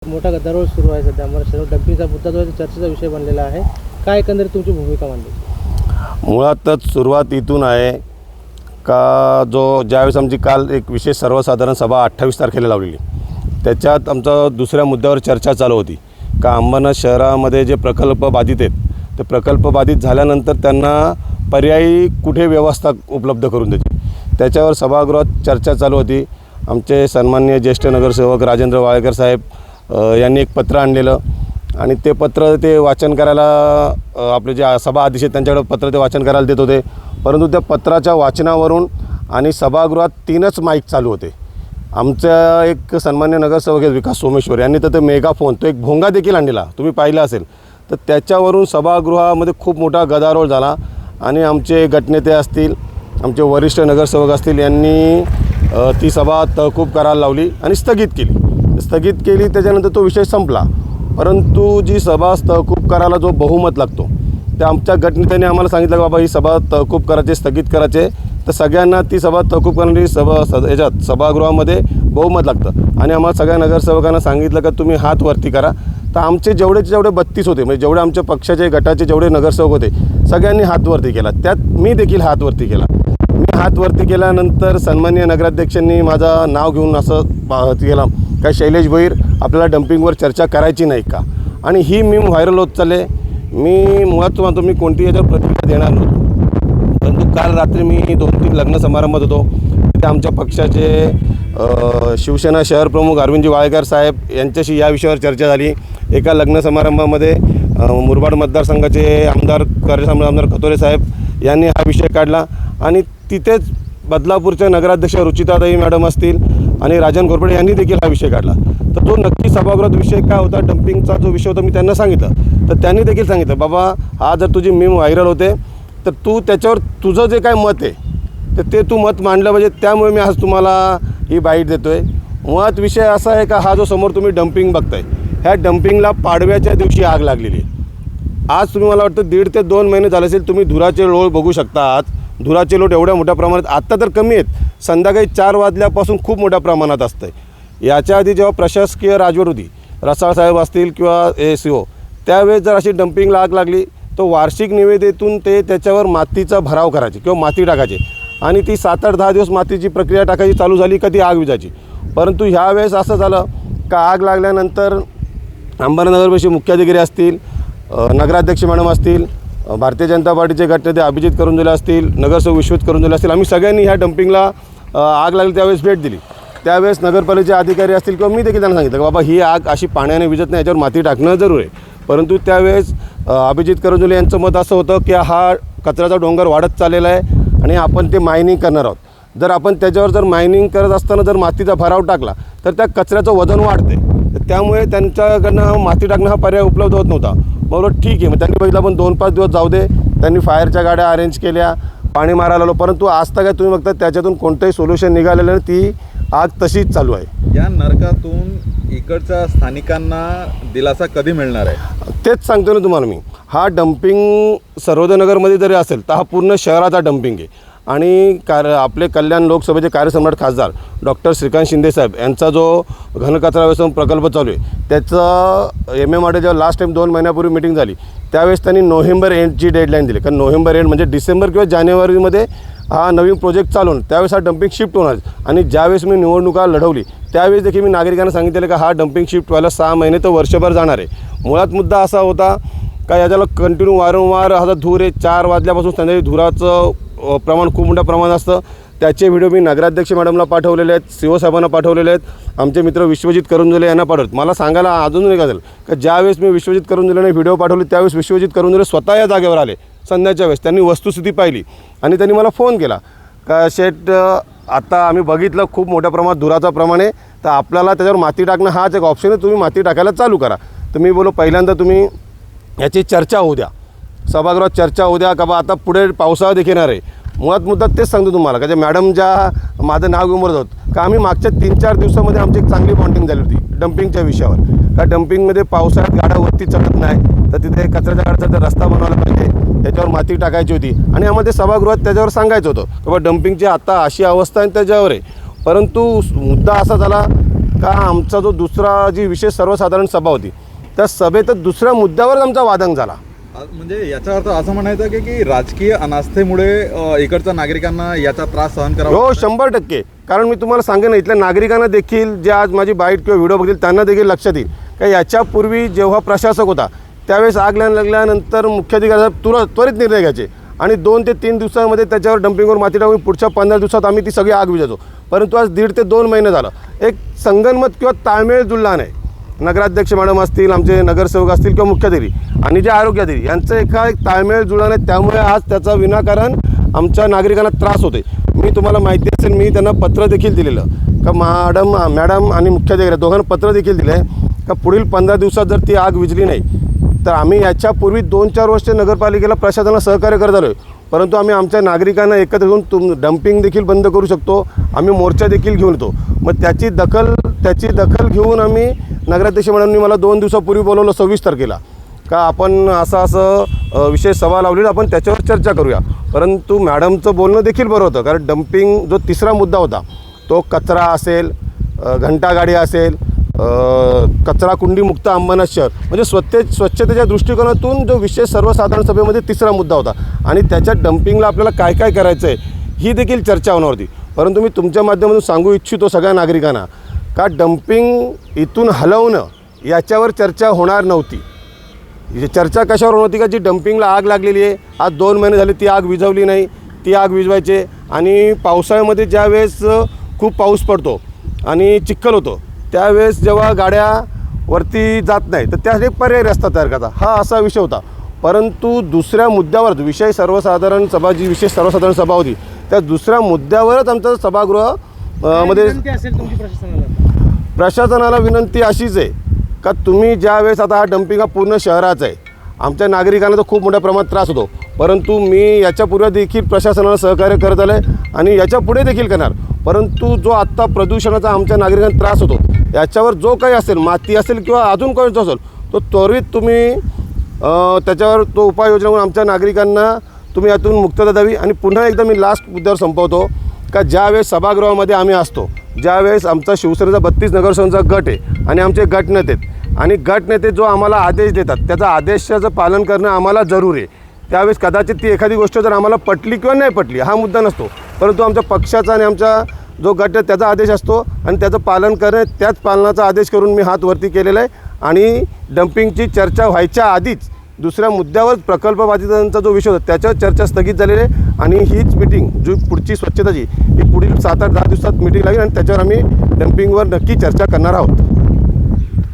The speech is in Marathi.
मोठा गदारोळ सुरू आहे सध्या महाराष्ट्रात. डंपिंगचा मुद्दा जो आहे चर्चेचा विषय बनलेला आहे. काय एकंदरीत तुमची भूमिका मांडली? मुळातच सुरुवात इथून आहे का ज्यावेळेस आमची काल एक विशेष सर्वसाधारण सभा 28 तारखेला लावलेली, त्याच्यात आमचा दुसऱ्या मुद्द्यावर चर्चा चालू होती का अंबरनाथ शहरामध्ये जे प्रकल्प बाधित आहेत ते प्रकल्प बाधित झाल्यानंतर त्यांना पर्यायी कुठे व्यवस्था उपलब्ध करून द्यायची, त्याच्यावर सभागृहात चर्चा चालू होती. आमचे सन्माननीय ज्येष्ठ नगरसेवक राजेंद्र वाळेकर साहेब यांनी एक पत्र आणलेलं आणि ते पत्र ते वाचन करायला आपले जे सभा अध्यक्ष आहेत त्यांच्याकडे पत्र ते वाचन करायला देत होते. परंतु त्या पत्राच्या वाचनावरून आणि सभागृहात 3च माईक चालू होते. आमच्या एक सन्मान्य नगरसेवक आहेत विकास सोमेश्वर यांनी तर ते मेगाफोन तो एक भोंगा देखील आणलेला, तुम्ही पाहिला असेल. तर त्याच्यावरून सभागृहामध्ये खूप मोठा गदारोळ झाला आणि आमचे गटनेते असतील, आमचे वरिष्ठ नगरसेवक असतील यांनी ती सभा तहकूब करायला लावली आणि स्थगित केली. त्याच्यानंतर तो विषय संपला. परंतु जी सभा तहकूब करायला जो बहुमत लागतो ते आमच्या गटनेत्यांनी आम्हाला सांगितलं की बाबा ही सभा तहकूब करायचे, स्थगित करायचे, तर सगळ्यांना ती सभा तहकूब करणारी याच्यात सभागृहामध्ये बहुमत लागतं. आणि आम्हाला सगळ्या नगरसेवकांना सांगितलं का तुम्ही हात वरती करा. तर आमचे जेवढे 32 होते, म्हणजे जेवढे आमच्या पक्षाचे गटाचे जेवढे नगरसेवक होते सगळ्यांनी हात वरती केला. त्यात मी देखील हात वरती केला. मी हात वरती केल्यानंतर सन्माननीय नगराध्यक्षांनी माझं नाव घेऊन असं केलं काय शैलेश भोईर आपल्याला डम्पिंगवर चर्चा करायची नाही का. आणि ही मीम व्हायरल होत चालले. मी मुळात म्हणतो मी कोणती याच्यावर प्रतिक्रिया देणार नव्हतो. परंतु काल रात्री मी 2-3 लग्न समारंभात होतो. तिथे आमच्या पक्षाचे शिवसेना शहर प्रमुख अरविंदजी वाळेकर साहेब यांच्याशी या विषयावर चर्चा झाली. एका लग्न समारंभामध्ये मुरबाड मतदारसंघाचे आमदार कतोरे साहेब यांनी हा विषय काढला आणि तिथेच बदलापूरच्या नगराध्यक्ष रुचिताताई मॅडम असतील आणि राजन घोरपडे यांनी देखील हा विषय काढला. तर तो नक्की सभागृहात विषय काय होता, डम्पिंगचा जो विषय होता, मी त्यांना सांगितलं. तर त्यांनी देखील सांगितलं बाबा हा जर तुझी मीम व्हायरल होते तर तू त्याच्यावर तुझं जे काय मत आहे तर ते तू मत मांडलं पाहिजे, त्यामुळे मी आज तुम्हाला ही बाईट देतो आहे. मुळात विषय असा आहे का हा जो समोर तुम्ही डम्पिंग बघताय ह्या डम्पिंगला पाडव्याच्या दिवशी आग लागलेली आहे. आज तुम्ही मला वाटतं 1.5 ते 2 महिने झाले असेल तुम्ही धुराचे लोट बघू शकता. आज धुराचे लोट एवढ्या मोठ्या प्रमाणात आत्ता तर कमी आहेत, संध्याकाळी 4 वाजल्यापासून खूप मोठ्या प्रमाणात असतं आहे. याच्या आधी जेव्हा प्रशासकीय राजवट होती, रसाळसाहेब असतील किंवा ACO, त्यावेळेस जर अशी डम्पिंगला आग लागली तर वार्षिक निविदेतून ते त्याच्यावर मातीचा भराव करायचे किंवा माती टाकायचे आणि ती 7-8-10 दिवस मातीची प्रक्रिया टाकायची चालू झाली का ती आग विजायची. परंतु ह्यावेळेस असं झालं का आग लागल्यानंतर अंबरनगरपाशी मुख्याधिकारी असतील, नगराध्यक्ष मॅडम असतील, भारतीय जनता पार्टीचे गटनेते अभिजित करुंजले असतील, नगरसेवक विश्वजित करुंजले असतील, आम्ही सगळ्यांनी ह्या डम्पिंगला आग लागली त्यावेळेस भेट दिली. त्यावेळेस नगरपालिकेचे अधिकारी असतील किंवा मी देखील त्यांना सांगितलं की बाबा ही आग अशी पाण्याने विजत नाही, याच्यावर माती टाकणं जरूर आहे. परंतु त्यावेळेस अभिजित करुंजले यांचं मत असं होतं की हा कचऱ्याचा डोंगर वाढत चाललेला आहे आणि आपण ते मायनिंग करणार आहोत. जर आपण त्याच्यावर जर मायनिंग करत असताना जर मातीचा भराव टाकला तर त्या कचऱ्याचं वजन वाढते. तर त्यामुळे त्यांच्याकडनं माती टाकणं हा पर्याय उपलब्ध होत नव्हता. बरोबर, ठीक आहे. मग त्यांनी बघितलं आपण 2-5 दिवस जाऊ दे. त्यांनी फायरच्या गाड्या अरेंज केल्या, पाणी मारायला आलो. परंतु आज तर काय तुम्ही बघता त्याच्यातून कोणतंही सोल्युशन निघालेलं नाही. ती आग तशीच चालू आहे. या नरकातून इकडच्या स्थानिकांना दिलासा कधी मिळणार आहे तेच सांगतो ना तुम्हाला मी. हा डम्पिंग सर्वोदयनगरमध्ये जरी असेल तर हा पूर्ण शहराचा डम्पिंग आहे. आणि आपले कल्याण लोकसभेचे कार्यसम्राट खासदार डॉक्टर श्रीकांत शिंदे साहेब यांचा जो घनकचरा व्यवस्थापन प्रकल्प चालू आहे त्याचं MMRD जेव्हा लास्ट टाईम 2 महिन्यापूर्वी मीटिंग झाली त्यावेळेस त्यांनी नोव्हेंबर एंडची डेडलाईन दिली. कारण नोव्हेंबर एंड म्हणजे डिसेंबर किंवा जानेवारीमध्ये हा नवीन प्रोजेक्ट चालू होणार, त्यावेळेस हा डम्पिंग शिफ्ट होणार. आणि ज्यावेळेस मी निवडणुका लढवली त्यावेळेस देखील मी नागरिकांना सांगितलेलं का हा डम्पिंग शिफ्ट व्हायला 6 महिने तर वर्षभर जाणार आहे. मुळात मुद्दा असा होता का याच्याला कंटिन्यू वारंवार हा धूर आहे. 4 वाजल्यापासून संध्याकाळी धुराचं प्रमाण खूप मोठ्या प्रमाणात असतं. त्याचे व्हिडिओ मी नगराध्यक्ष मॅडमला पाठवलेले आहेत, CO साहेबांना पाठवलेले आहेत, आमचे मित्र विश्वजित करुंजले यांना पाठवत. मला सांगायला अजून एक असेल का ज्यावेळेस मी विश्वजित करुंजलेने व्हिडिओ पाठवले त्यावेळेस विश्वजित करुंजले स्वतः या जागेवर आले संध्याच्या वेळेस. त्यांनी वस्तुस्थिती पाहिली आणि त्यांनी मला फोन केला का शेठ आता आम्ही बघितलं खूप मोठ्या प्रमाणात धुराचा प्रमाण आहे, तर आपल्याला त्याच्यावर माती टाकणं हाच एक ऑप्शन आहे, तुम्ही माती टाकायला चालू करा. तर मी बोलो पहिल्यांदा तुम्ही याची चर्चा होऊ द्या, सभागृहात चर्चा होऊ द्या का बा आता पुढे पावसाळा देखील येणार आहे. मुळात मुद्दा तेच सांगतो तुम्हाला का जे मॅडम ज्या माझं नाव घेऊन बोलत होत का आम्ही मागच्या 3-4 दिवसामध्ये आमची एक चांगली बॉन्डिंग झाली होती डम्पिंगच्या विषयावर. का डम्पिंगमध्ये पावसाळ्यात गाड्या वरती चढत नाही तर तिथे कचऱ्याच्या गाड्याचा जर रस्ता बनवायला पाहिजे, त्याच्यावर माती टाकायची होती आणि आम्हाला ते सभागृहात त्याच्यावर सांगायचं होतं की बा डम्पिंगची आता अशी अवस्था आहे त्याच्यावर आहे. परंतु मुद्दा असा झाला का आमचा जो दुसरा जी विशेष सर्वसाधारण सभा होती त्या सभेतच दुसऱ्या मुद्द्यावरच आमचा वादंग झाला. म्हणजे याचा अर्थ असं म्हणायचं की राजकीय अनास्थेमुळे इकडच्या नागरिकांना याचा त्रास सहन करावा हो लागतोय? 100%. कारण मी तुम्हाला सांगेन इथल्या नागरिकांना देखील जे आज माझी बाईट किंवा व्हिडिओ बघतील त्यांना देखील लक्षात येईल का याच्यापूर्वी जेव्हा प्रशासक होता त्यावेळेस आग लागल्यानंतर मुख्याधिकारी साहेब त्वरित निर्णय घ्यायचे आणि 2 ते 3 दिवसांमध्ये त्याच्यावर डम्पिंगवर माती टाकून पुढच्या 15 दिवसात आम्ही ती सगळी आग विझायचो. परंतु आज 1.5 ते 2 महिने झालं एक संगनमत किंवा ताळमेळ जुळला नाही. नगराध्यक्ष मॅडम असतील, आमचे नगरसेवक असतील किंवा मुख्याधिकारी आणि जे आरोग्याधिकारी यांचं एक ताळमेळ जुळला नाही. त्यामुळे आज त्याचा विनाकारण आमच्या नागरिकांना त्रास होते. मी तुम्हाला माहिती असेल मी त्यांना पत्र देखील दिलेलं का मॅडम आणि मुख्याधिकारी दोघांना पत्र देखील दिलं आहे का पुढील 15 दिवसात जर ती आग विझली नाही तर आम्ही याच्यापूर्वी 2-4 वर्षे नगरपालिकेला प्रशासनाला सहकार्य करत आलो आहे. परंतु आम्ही आमच्या नागरिकांना एकत्र घेऊन डम्पिंग देखील बंद करू शकतो, आम्ही मोर्चा देखील घेऊन येतो. मग त्याची दखल घेऊन आम्ही नगराध्यक्ष मॅडमनी मला 2 दिवसापूर्वी बोलवलं 26 तारखेला का आपण असं विशेष सभा लावलेला आपण त्याच्यावर चर्चा करूया. परंतु मॅडमचं बोलणं देखील बरं होतं कारण डम्पिंग जो तिसरा मुद्दा होता तो कचरा असेल, घंटागाडी असेल, कचरा कुंडी मुक्त अंबरनाथ शहर म्हणजे स्वच्छतेच्या दृष्टिकोनातून जो विशेष सर्वसाधारण सभेमध्ये तिसरा मुद्दा होता आणि त्याच्या डम्पिंगला आपल्याला काय काय करायचं आहे ही देखील चर्चा होणार होती. परंतु मी तुमच्या माध्यमातून सांगू इच्छितो सगळ्या नागरिकांना का डम्पिंग इथून हलवणं याच्यावर चर्चा होणार नव्हती. चर्चा कशावर होती का जी डम्पिंगला आग लागलेली आहे आज 2 महिने झाले ती आग विझवली नाही, ती आग विझवायचे आणि पावसाळ्यामध्ये ज्यावेळेस खूप पाऊस पडतो आणि चिखल होतो त्यावेळेस जेव्हा गाड्या वरती जात नाही तर त्यासाठी पर्यायी रस्ता तयार करायचा हा असा विषय होता. परंतु दुसऱ्या मुद्द्यावर विशेष सर्वसाधारण सभा जी विशेष सर्वसाधारण सभा होती त्या दुसऱ्या मुद्द्यावरच आमचं सभागृह मध्ये असेल तुमची प्रशासनाला विनंती अशीच आहे का तुम्ही ज्यावेळेस आता हा डम्पिंग हा पूर्ण शहराचा आहे आमच्या नागरिकांना तर खूप मोठ्या प्रमाणात त्रास होतो. परंतु मी याच्यापूर्वी देखील प्रशासनाला सहकार्य करत आलं आहे आणि याच्या पुढे देखील करणार. परंतु जो आत्ता प्रदूषणाचा आमच्या नागरिकांना त्रास होतो याच्यावर जो काही असेल माती असेल किंवा अजून कोणतं असेल तो त्वरित तुम्ही त्याच्यावर तो उपाययोजना करून आमच्या नागरिकांना तुम्ही यातून मुक्तता द्यावी. आणि पुन्हा एकदा मी लास्ट मुद्द्यावर संपवतो का ज्यावेळेस सभागृहामध्ये आम्ही असतो ज्यावेळेस आमचा शिवसेनेचा 32 नगरसेवकांचा गट आहे आणि आमचे गटनेते आणि गटनेते जो आम्हाला आदेश देतात त्याचा आदेशाचं पालन करणं आम्हाला जरूर आहे. त्यावेळेस कदाचित ती एखादी गोष्ट जर आम्हाला पटली किंवा नाही पटली हा मुद्दा नसतो, परंतु आमच्या पक्षाचा आणि आमचा जो गट आहे त्याचा आदेश असतो आणि त्याचं पालन करणे त्याच पालनाचा आदेश करून मी हात वरती केलेला आहे. आणि डम्पिंगची चर्चा व्हायच्या आधीच दुसऱ्या मुद्द्यावर प्रकल्पबाधितांचा जो विषय होता त्याच्यावर चर्चा स्थगित झालेली आहे आणि हीच मिटिंग जी पुढची स्वच्छताची ही पुढील 7-8-10 दिवसात मिटिंग लागेल आणि त्याच्यावर आम्ही डम्पिंगवर नक्की चर्चा करणार आहोत.